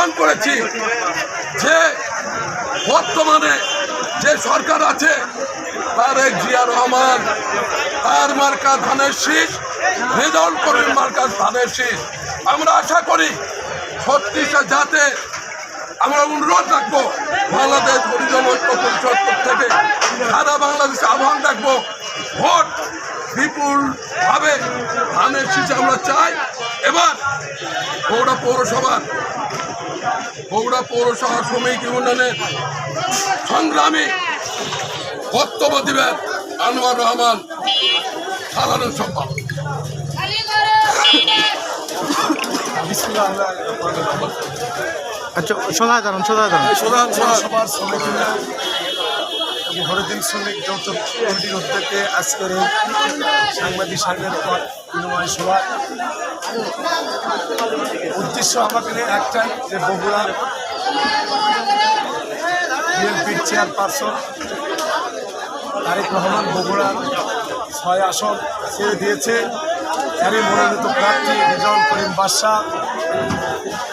প্রমাণ করেছি যে বর্তমানে যে সরকার আছে তারেক জিয়া রহমান, তার মার্কা ধানের শীষ, রেজাউল করিম মার্কা ধানের শীষ। আমরা আশা করি 36টা যাতে আমরা অনুরোধ রাখবো বাংলাদেশ হরিজন ঐক্য পরিষদ থেকে সারা বাংলাদেশে আহ্বান রাখবো, ভোট বিপুলভাবে ধানের শীষে আমরা চাই। এবার বগুড়া পৌরসভা শ্রমিক ইউনিয়নের সংগ্রামী বক্তব্য দিবেন আনোয়ার রহমান, সাধারণ সম্পাদক। আচ্ছা, সদায় সবার শ্রমিক ইউনিয়ন এবং হরিদিন শ্রমিক যৌথ কমিটির উদ্যোগে আজকের এই সাংবাদিক বিনিময় সভা উদ্দেশ্য আমাদের একটাই, যে বগুড়ার বিএনপির চেয়ারপারসন তারেক রহমান বগুড়ার 6 আসন ছেড়ে দিয়েছে। এরই মনোনীত প্রার্থী রেজাউল করিম বাদশা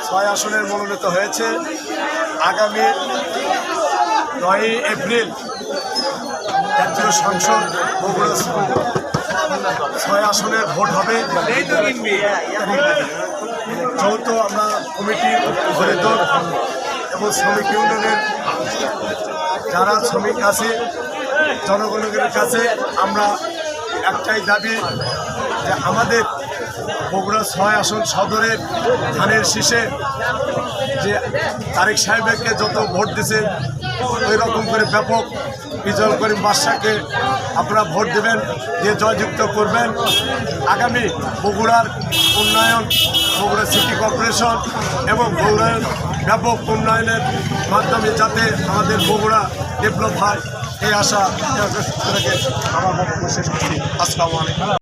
6 আসনের মনোনীত হয়েছে। আগামী 9 এপ্রিল জাতীয় সংসদ বগুড়া 6 আসনের ভোট হবে। যৌথ আমরা কমিটি হরিদল এবং শ্রমিক ইউনিয়নের যারা শ্রমিক আছে জনগণের কাছে আমরা একটাই দাবি, যে আমাদের বগুড়া 6 আসন সদরের ধানের শীষে যে তারেক সাহেবকে যত ভোট দিছে ওই রকম করে ব্যাপক রেজাউল করিম বাদশাকে আপনারা ভোট দেবেন, দিয়ে জয়যুক্ত করবেন। আগামী বগুড়ার উন্নয়ন, বগুড়া সিটি কর্পোরেশন এবং বগুড়ার ব্যাপক উন্নয়নের মাধ্যমে যাতে আমাদের বগুড়া ডেভেলপ হয়, এই আশা আমার বক্তব্য শেষ করছি। আসসালামু আলাইকুম।